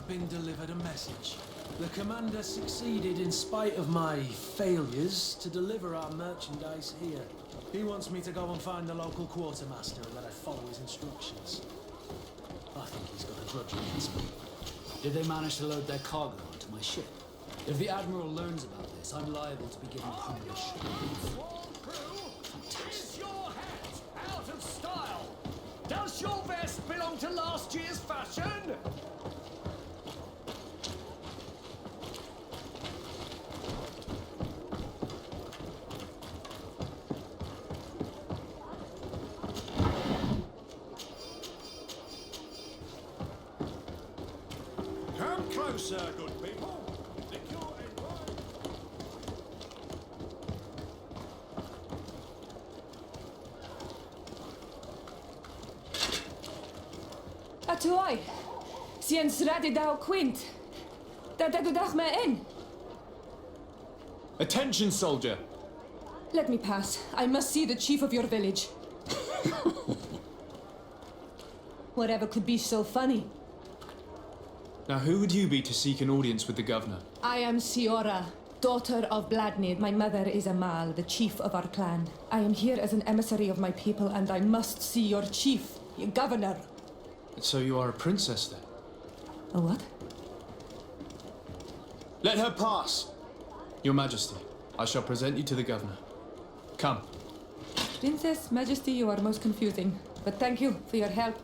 been delivered a message. The commander succeeded in spite of my failures to deliver our merchandise here. He wants me to go and find the local quartermaster and that I follow his instructions. I think he's got a grudge against me. Did they manage to load their cargo onto my ship? If the Admiral learns about this, I'm liable to be given punishment. Is your hat out of style? Does your vest belong to last year's fashion? Come closer, good people. Secure Atuai, Siens Radidau Quint. Dadagudachme in. Attention, soldier! Let me pass. I must see the chief of your village. Whatever could be so funny? Now, who would you be to seek an audience with the governor? I am Siora, daughter of Bladnid. My mother is Amal, the chief of our clan. I am here as an emissary of my people, and I must see your chief, your governor. So you are a princess, then? A what? Let her pass! Your Majesty, I shall present you to the governor. Come. Princess, Majesty, you are most confusing. But thank you for your help.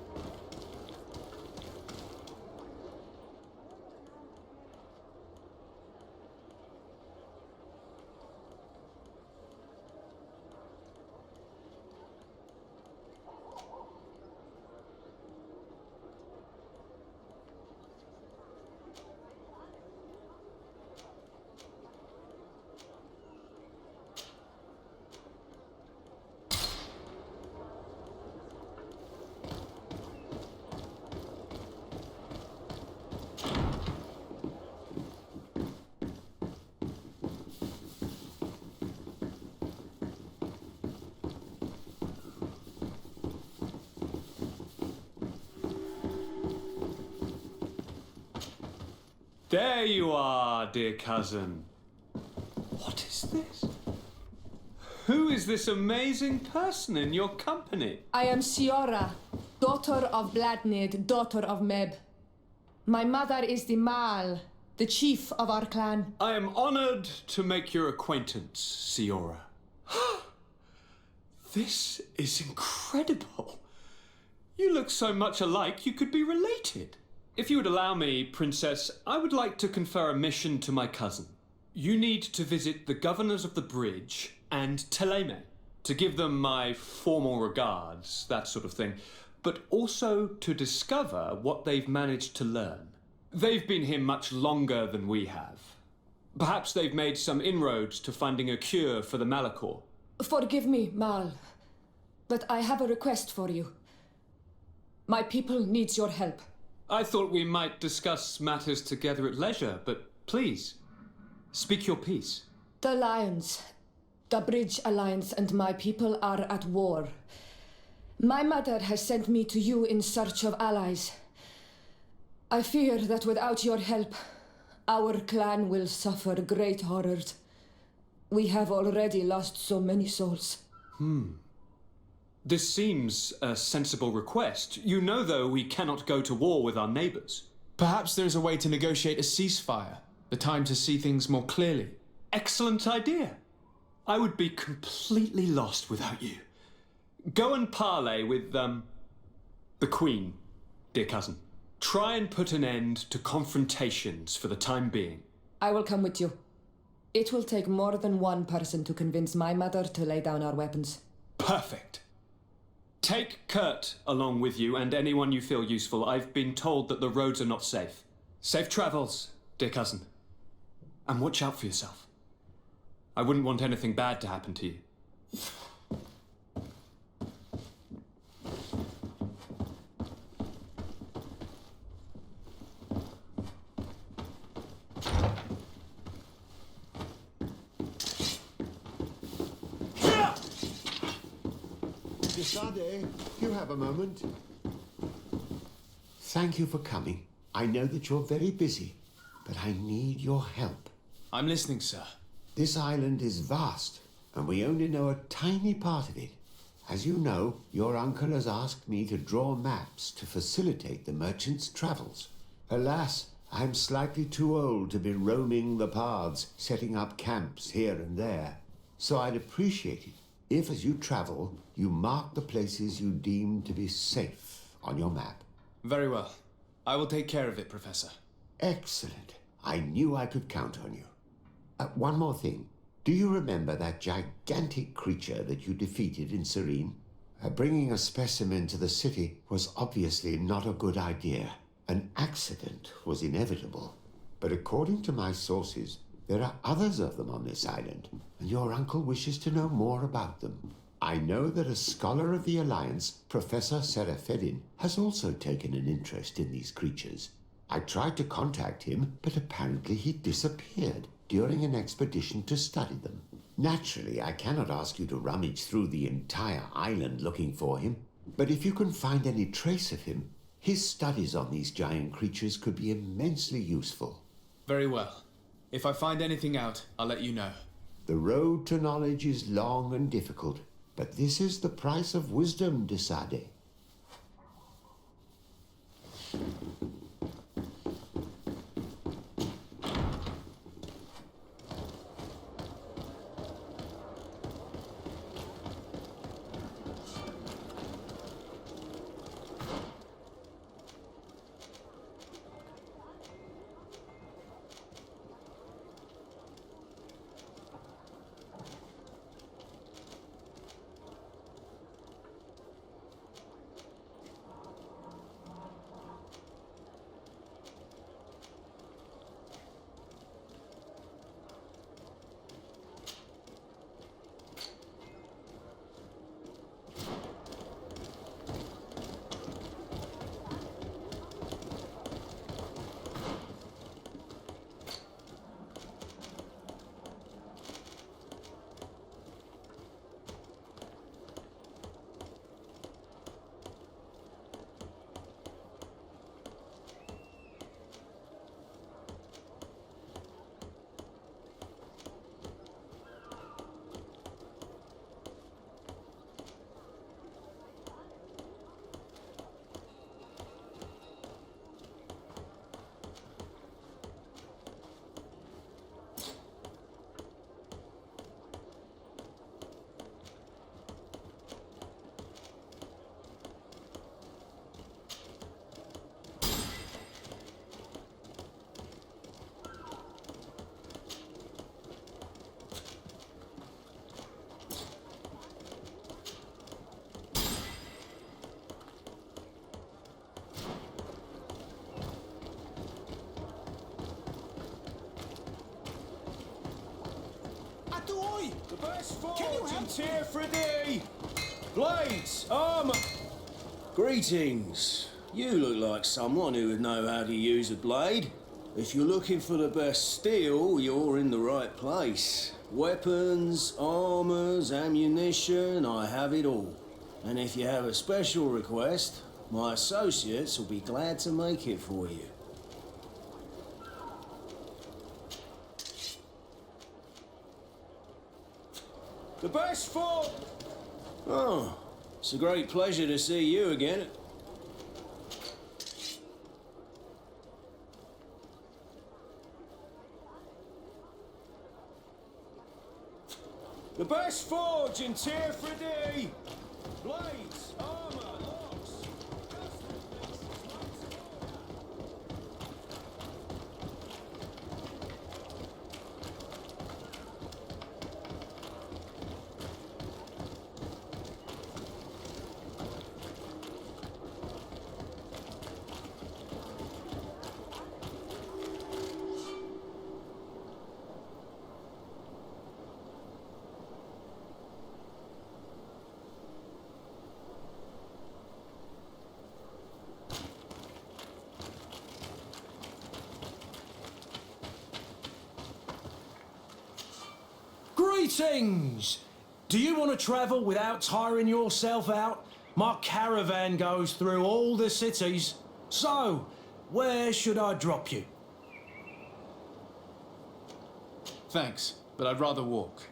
There you are, dear cousin. What is this? Who is this amazing person in your company? I am Siora, daughter of Bladnid, daughter of Meb. My mother is the Mal, the chief of our clan. I am honored to make your acquaintance, Siora. This is incredible. You look so much alike you could be related. If you would allow me, Princess, I would like to confer a mission to my cousin. You need to visit the governors of the bridge and Teleme to give them my formal regards, that sort of thing, but also to discover what they've managed to learn. They've been here much longer than we have. Perhaps they've made some inroads to finding a cure for the Malachor. Forgive me, Mal, but I have a request for you. My people needs your help. I thought we might discuss matters together at leisure, but please, speak your piece. The Alliance, the Bridge Alliance and my people are at war. My mother has sent me to you in search of allies. I fear that without your help, our clan will suffer great horrors. We have already lost so many souls. This seems a sensible request. You know, though, we cannot go to war with our neighbors. Perhaps there is a way to negotiate a ceasefire. The time to see things more clearly. Excellent idea. I would be completely lost without you. Go and parley with, the Queen, dear cousin. Try and put an end to confrontations for the time being. I will come with you. It will take more than one person to convince my mother to lay down our weapons. Perfect. Take Kurt along with you and anyone you feel useful. I've been told that the roads are not safe. Safe travels, dear cousin. And watch out for yourself. I wouldn't want anything bad to happen to you. SARDET, you have a moment. Thank you for coming. I know that you're very busy, but I need your help. I'm listening, sir. This island is vast, and we only know a tiny part of it. As you know, your uncle has asked me to draw maps to facilitate the merchant's travels. Alas, I'm slightly too old to be roaming the paths, setting up camps here and there. So I'd appreciate it if, as you travel, you mark the places you deem to be safe on your map. Very well. I will take care of it, Professor. Excellent. I knew I could count on you. One more thing. Do you remember that gigantic creature that you defeated in Serene? Bringing a specimen to the city was obviously not a good idea. An accident was inevitable. But according to my sources, there are others of them on this island, and your uncle wishes to know more about them. I know that a scholar of the Alliance, Professor Serafedin, has also taken an interest in these creatures. I tried to contact him, but apparently he disappeared during an expedition to study them. Naturally, I cannot ask you to rummage through the entire island looking for him, but if you can find any trace of him, his studies on these giant creatures could be immensely useful. Very well. If I find anything out, I'll let you know. The road to knowledge is long and difficult, but this is the price of wisdom, de Sardet. The best forge in tier 3D! Blades, armor! Greetings. You look like someone who would know how to use a blade. If you're looking for the best steel, you're in the right place. Weapons, armors, ammunition, I have it all. And if you have a special request, my associates will be glad to make it for you. The best forge! Oh, it's a great pleasure to see you again. The best forge in tier 3D! Blades, armor, locks! Greetings! Do you want to travel without tiring yourself out? My caravan goes through all the cities. So, Where should I drop you? Thanks, but I'd rather walk.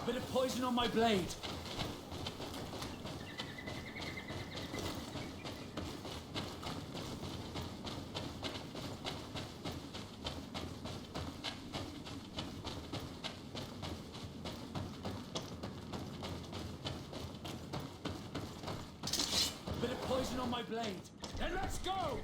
Bit of poison on my blade. Bit of poison on my blade. Then let's go!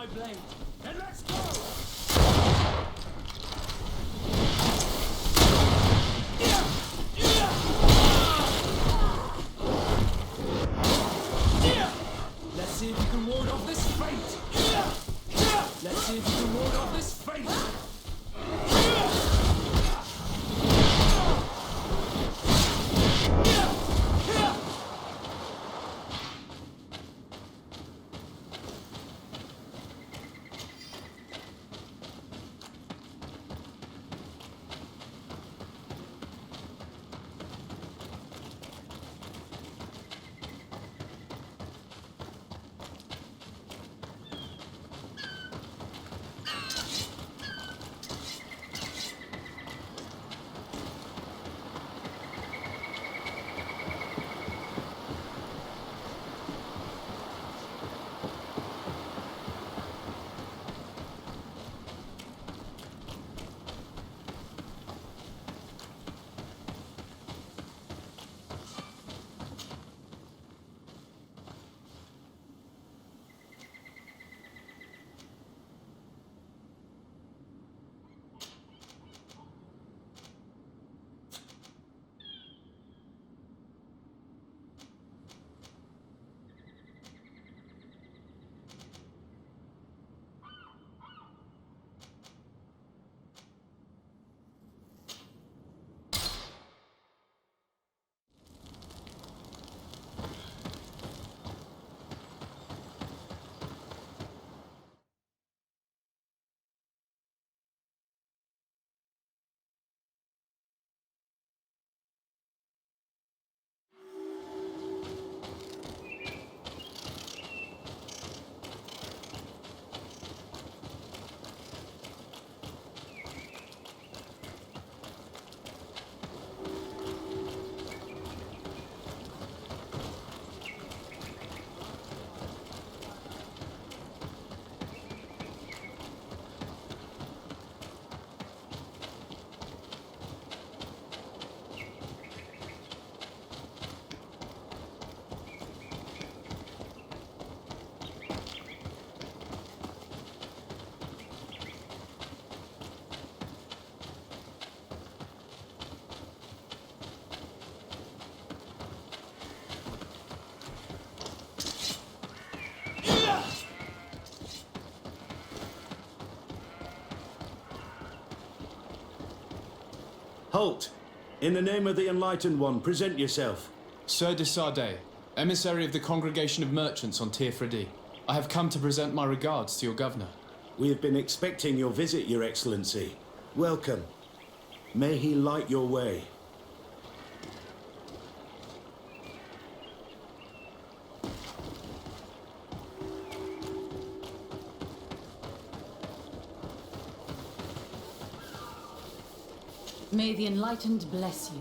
my blade. Then let's go! Let's see if you can ward off this fate. Let's see if you can ward off this fate. Halt! In the name of the Enlightened One, present yourself. SARDET, emissary of the Congregation of Merchants on Thermaltake. I have come to present my regards to your governor. We have been expecting your visit, Your Excellency. Welcome. May he light your way. May the Enlightened bless you.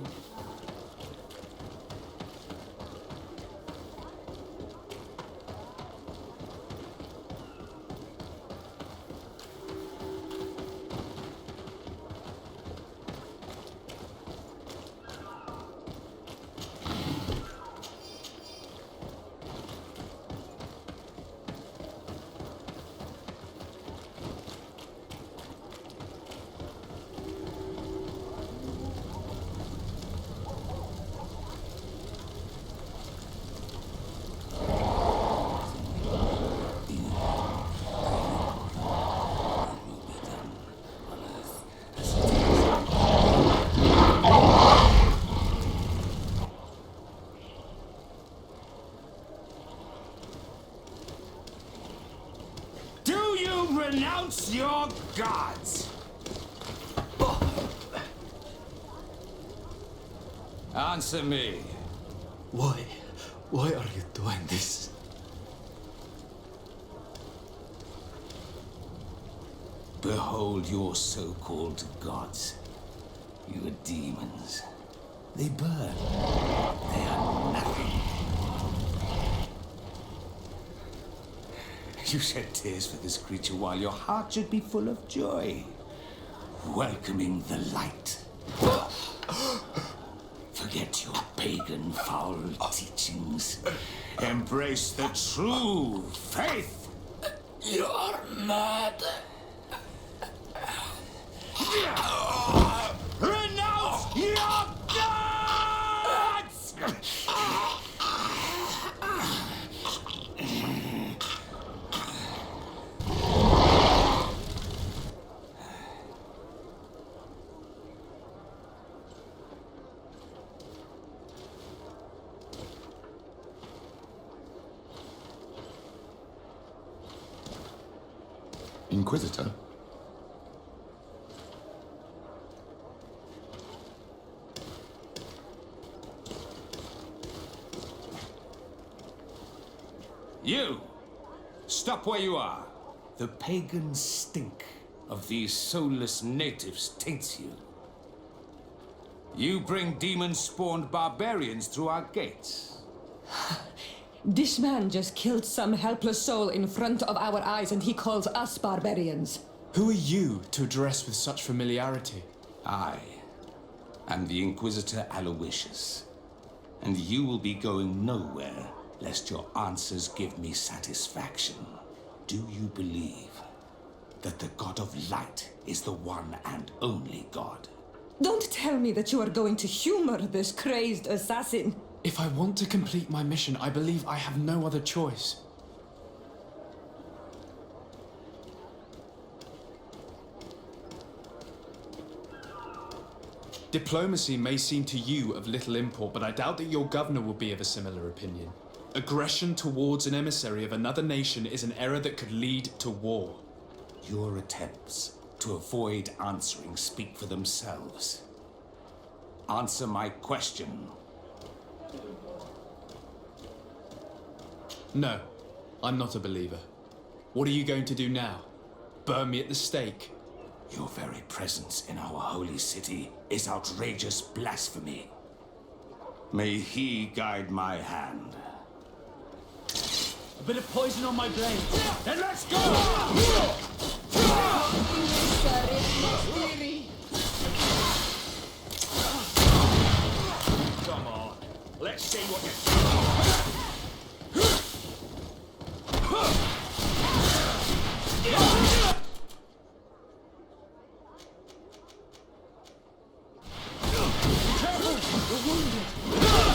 Renounce your gods! Answer me. Why are you doing this? Behold your so-called gods. You are demons. They burn. They are nothing. You shed tears for this creature while your heart should be full of joy. Welcoming the light. Forget your pagan, foul teachings. Embrace the true faith. You're mad. Renounce your gods! Inquisitor? You! Stop where you are. The pagan stink of these soulless natives taints you. You bring demon-spawned barbarians through our gates. This man just killed some helpless soul in front of our eyes and he calls us barbarians. Who are you to address with such familiarity? I am the Inquisitor Aloysius, and you will be going nowhere lest your answers give me satisfaction. Do you believe that the God of Light is the one and only God? Don't tell me that you are going to humor this crazed assassin. If I want to complete my mission, I believe I have no other choice. Diplomacy may seem to you of little import, but I doubt that your governor will be of a similar opinion. Aggression towards an emissary of another nation is an error that could lead to war. Your attempts to avoid answering speak for themselves. Answer my question. No, I'm not a believer. What are you going to do now? Burn me at the stake? Your very presence in our holy city is outrageous blasphemy. May he guide my hand. A bit of poison on my blade. Then let's go! Come on, let's see what you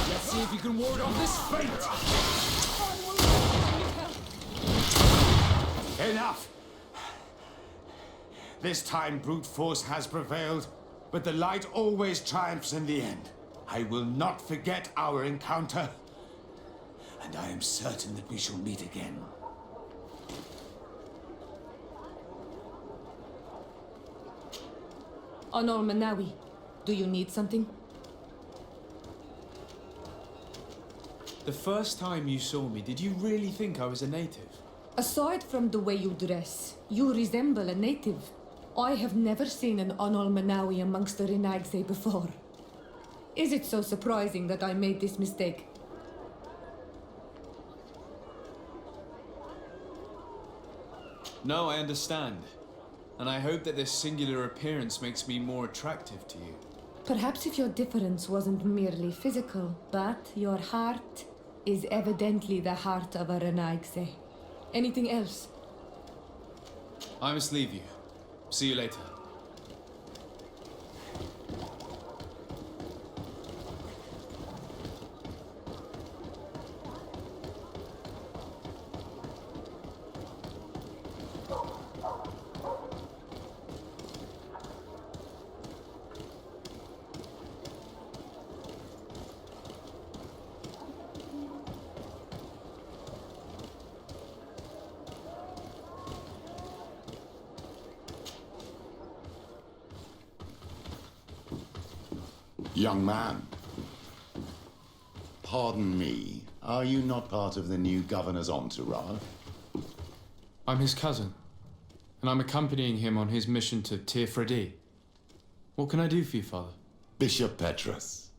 Let's see if you can ward off this fate. Enough! This time brute force has prevailed, but the light always triumphs in the end. I will not forget our encounter, and I am certain that we shall meet again. Honor Manawi, do you need something? The first time you saw me, did you really think I was a native? Aside from the way you dress, you resemble a native. I have never seen an Onol Manawi amongst the Renagse before. Is it so surprising that I made this mistake? No, I understand. And I hope that this singular appearance makes me more attractive to you. Perhaps if your difference wasn't merely physical, but your heart is evidently the heart of a Renagse. Anything else? I must leave you. See you later. Young man, pardon me, are you not part of the new governor's entourage? I'm his cousin, and I'm accompanying him on his mission to Thermaltake. What can I do for you, Father? Bishop Petrus,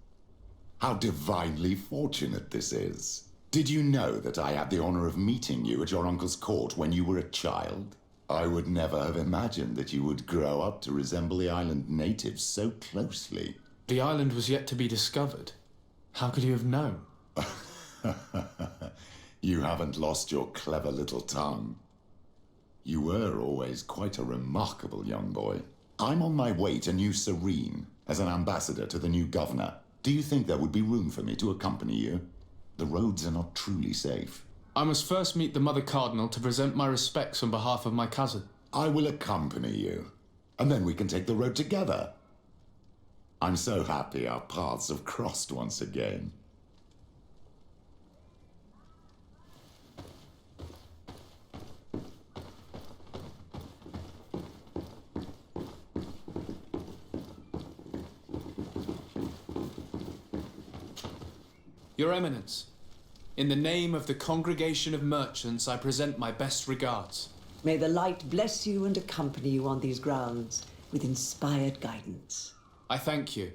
how divinely fortunate this is. Did you know that I had the honor of meeting you at your uncle's court when you were a child? I would never have imagined that you would grow up to resemble the island natives so closely. The island was yet to be discovered. How could you have known? You haven't lost your clever little tongue. You were always quite a remarkable young boy. I'm on my way to New Serene as an ambassador to the new governor. Do you think there would be room for me to accompany you? The roads are not truly safe. I must first meet the Mother Cardinal to present my respects on behalf of my cousin. I will accompany you, and then we can take the road together. I'm so happy our paths have crossed once again. Your Eminence, in the name of the Congregation of Merchants, I present my best regards. May the light bless you and accompany you on these grounds with inspired guidance. I thank you.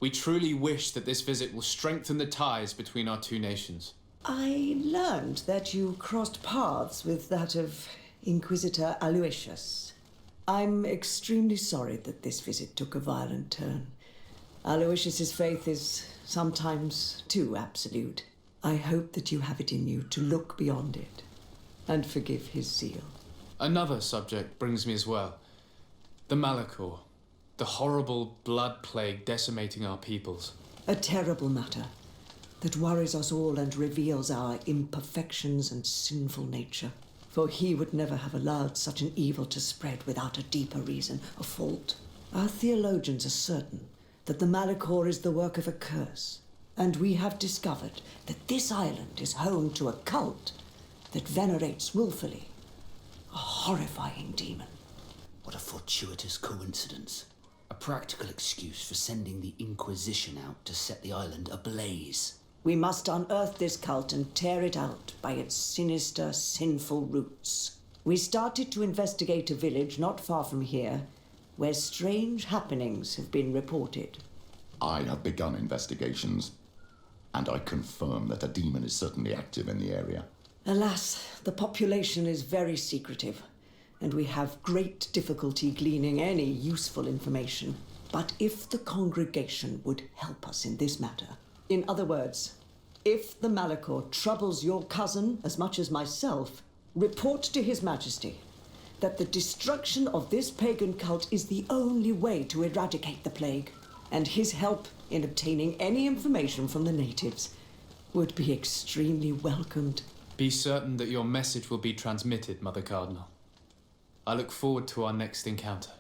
We truly wish that this visit will strengthen the ties between our two nations. I learned that you crossed paths with that of Inquisitor Aloysius. I'm extremely sorry that this visit took a violent turn. Aloysius's faith is sometimes too absolute. I hope that you have it in you to look beyond it and forgive his zeal. Another subject brings me as well. The Malachor, the horrible blood plague decimating our peoples. A terrible matter that worries us all and reveals our imperfections and sinful nature. For he would never have allowed such an evil to spread without a deeper reason, a fault. Our theologians are certain that the Malachor is the work of a curse, and we have discovered that this island is home to a cult that venerates willfully a horrifying demon. What a fortuitous coincidence. A practical excuse for sending the Inquisition out to set the island ablaze. We must unearth this cult and tear it out by its sinister, sinful roots. We started to investigate a village not far from here, where strange happenings have been reported. I have begun investigations, and I confirm that a demon is certainly active in the area. Alas, the population is very secretive, and we have great difficulty gleaning any useful information. But if the congregation would help us in this matter, in other words, if the Malachor troubles your cousin as much as myself, report to His Majesty that the destruction of this pagan cult is the only way to eradicate the plague, and his help in obtaining any information from the natives would be extremely welcomed. Be certain that your message will be transmitted, Mother Cardinal. I look forward to our next encounter.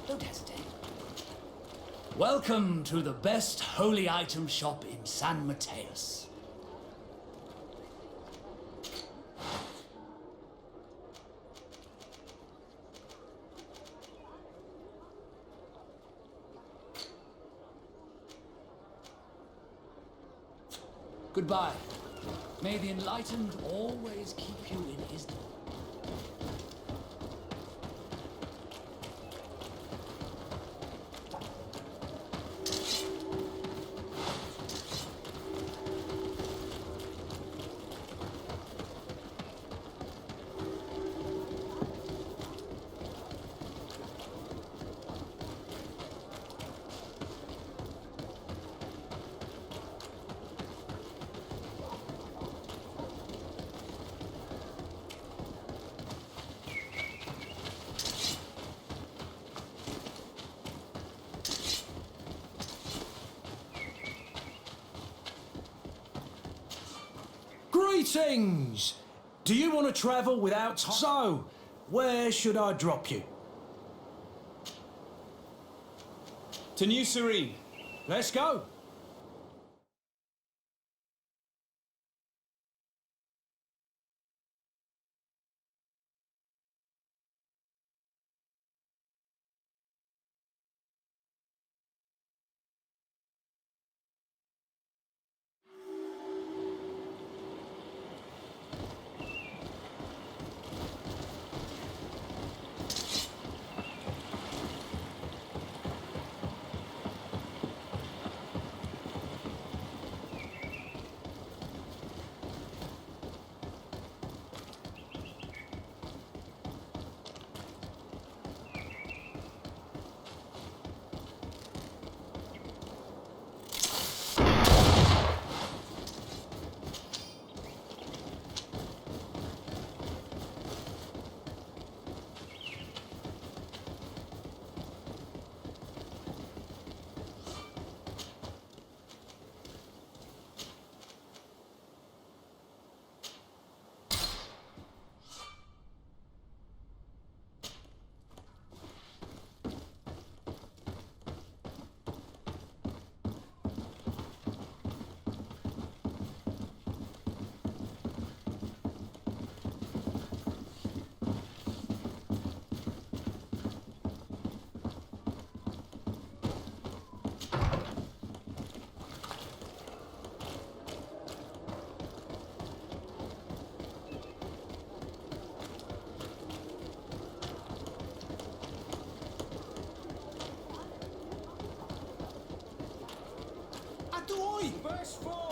Don't hesitate. Welcome to the best holy item shop in San Mateus. Goodbye. May the enlightened always keep you in his door. Greetings! Do you want to travel without So, where should I drop you? To New Serene. Let's go.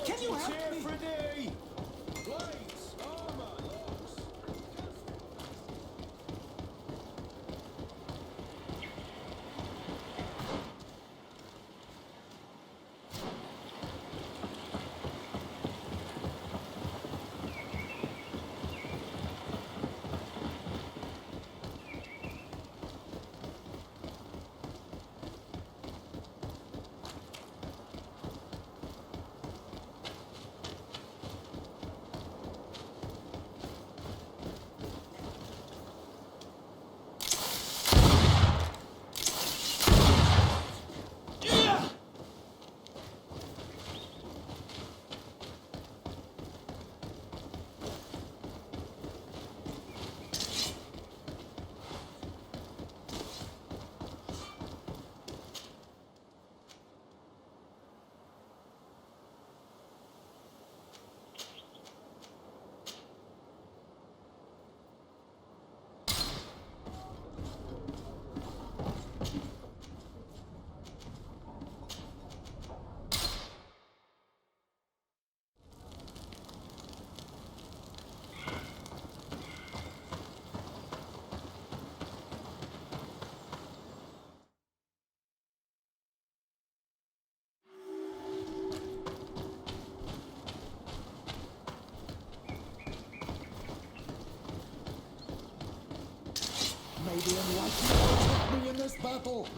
Can you help me? Blades, armor, locks. Maybe enlightenment will help me in this battle.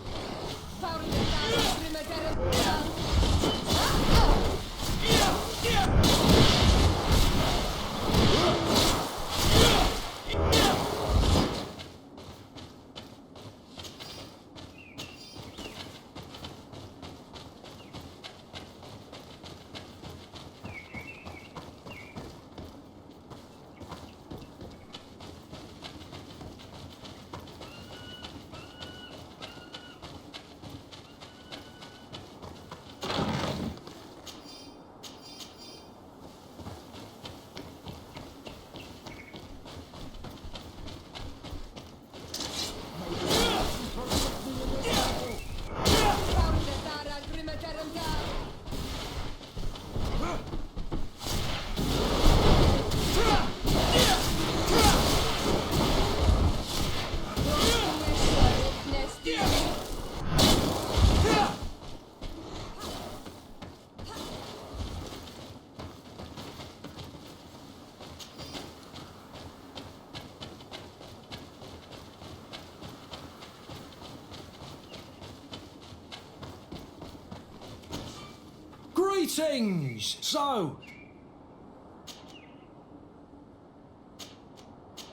Greetings! So,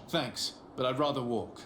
Thanks, but I'd rather walk.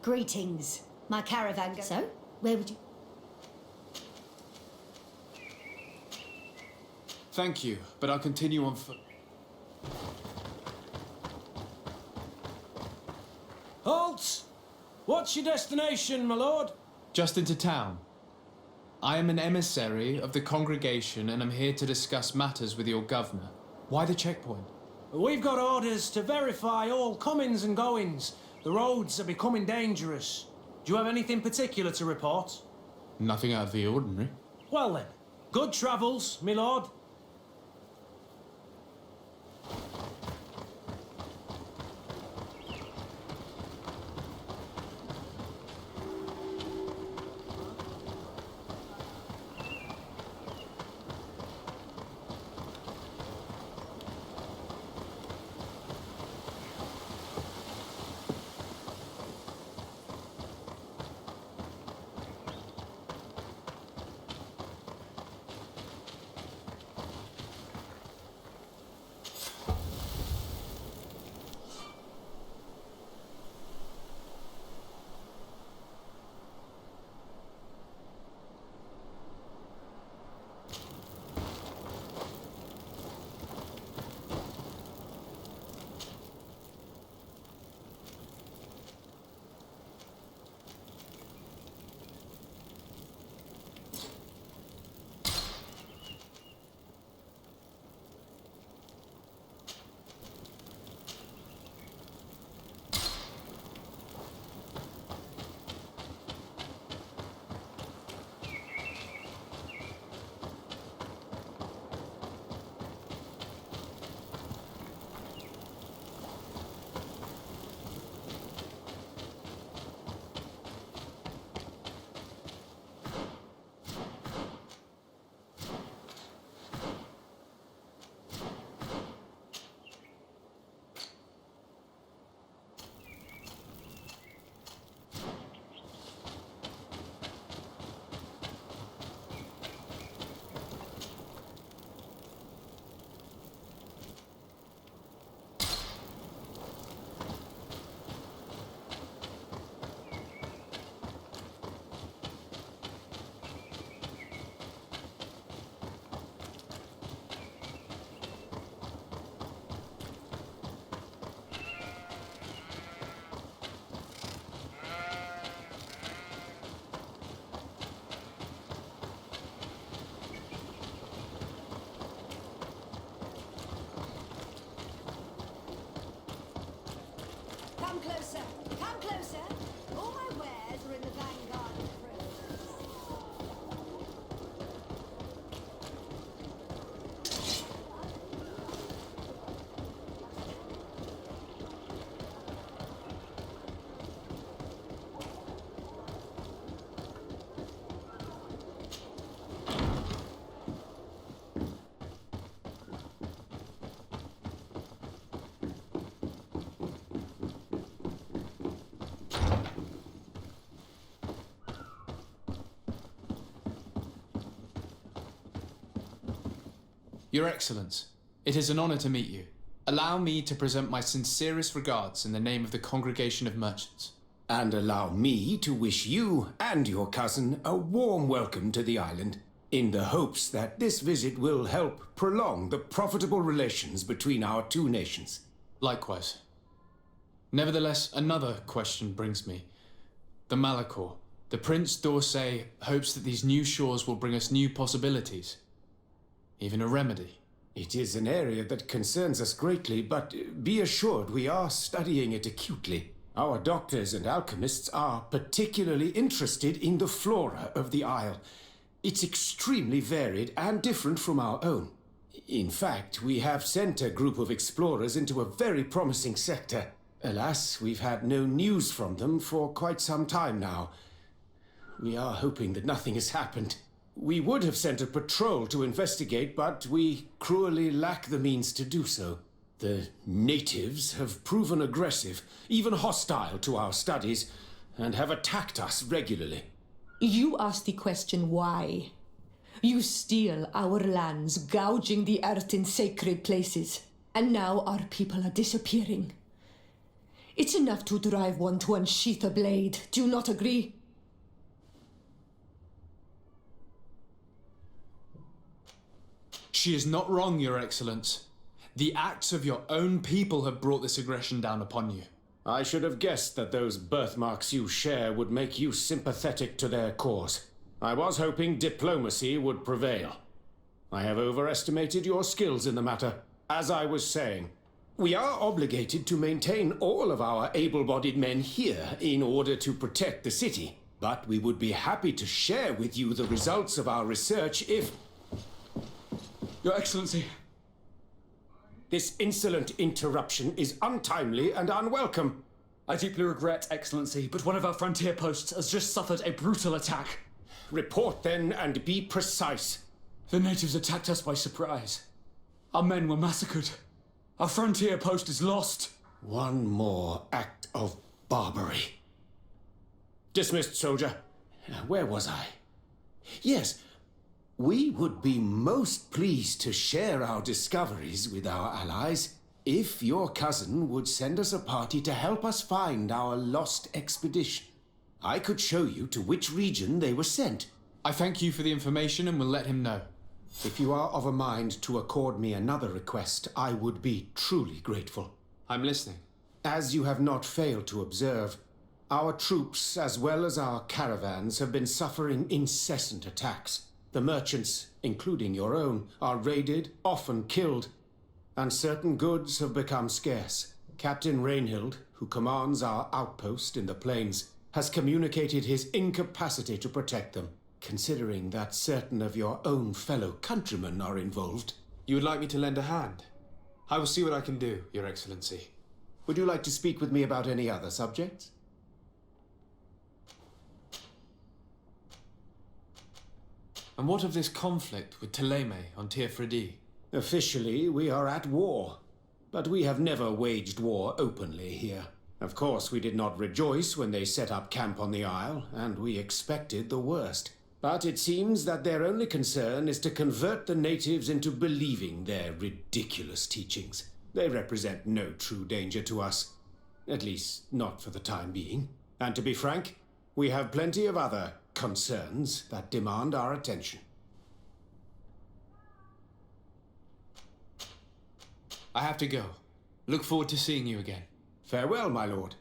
Greetings. My caravan goes... So, where would you... Thank you, but I'll continue on foot. Halt! What's your destination, my lord? Just into town. I am an emissary of the congregation and I'm here to discuss matters with your governor. Why the checkpoint? We've got orders to verify all comings and goings. The roads are becoming dangerous. Do you have anything particular to report? Nothing out of the ordinary. Well then, good travels, my lord. Come closer. Come closer. All my wares are in the vanguard of the Your Excellence, It is an honor to meet you. Allow me to present my sincerest regards in the name of the Congregation of Merchants. And allow me to wish you and your cousin a warm welcome to the island, in the hopes that this visit will help prolong the profitable relations between our two nations. Likewise. Nevertheless, another question brings me. The Malachor. The Prince d'Orsay hopes that these new shores will bring us new possibilities. Even a remedy. It is an area that concerns us greatly, but be assured we are studying it acutely. Our doctors and alchemists are particularly interested in the flora of the Isle. It's extremely varied and different from our own. In fact, we have sent a group of explorers into a very promising sector. Alas, we've had no news from them for quite some time now. We are hoping that nothing has happened. We would have sent a patrol to investigate, but we cruelly lack the means to do so. The natives have proven aggressive, even hostile to our studies, and have attacked us regularly. You ask the question why. You steal our lands, gouging the earth in sacred places, and now our people are disappearing. It's enough to drive one to unsheath a blade. Do you not agree? She is not wrong, Your Excellence. The acts of your own people have brought this aggression down upon you. I should have guessed that those birthmarks you share would make you sympathetic to their cause. I was hoping diplomacy would prevail. I have overestimated your skills in the matter. As I was saying, we are obligated to maintain all of our able-bodied men here in order to protect the city. But we would be happy to share with you the results of our research if... Your Excellency. This insolent interruption is untimely and unwelcome. I deeply regret, Excellency, but one of our frontier posts has just suffered a brutal attack. Report then and be precise. The natives attacked us by surprise. Our men were massacred. Our frontier post is lost. One more act of barbary. Dismissed, soldier. Where was I? Yes. We would be most pleased to share our discoveries with our allies if your cousin would send us a party to help us find our lost expedition. I could show you to which region they were sent. I thank you for the information and will let him know. If you are of a mind to accord me another request, I would be truly grateful. I'm listening. As you have not failed to observe, our troops, as well as our caravans, have been suffering incessant attacks. The merchants, including your own, are raided, often killed, and certain goods have become scarce. Captain Rainhild, who commands our outpost in the plains, has communicated his incapacity to protect them, considering that certain of your own fellow countrymen are involved. You would like me to lend a hand? I will see what I can do, Your Excellency. Would you like to speak with me about any other subjects? And what of this conflict with Thélème on Tir Frédie? Officially, we are at war, but we have never waged war openly here. Of course, we did not rejoice when they set up camp on the Isle, and we expected the worst. But it seems that their only concern is to convert the natives into believing their ridiculous teachings. They represent no true danger to us, at least not for the time being. And to be frank, we have plenty of other concerns that demand our attention. I have to go. Look forward to seeing you again. Farewell, my lord.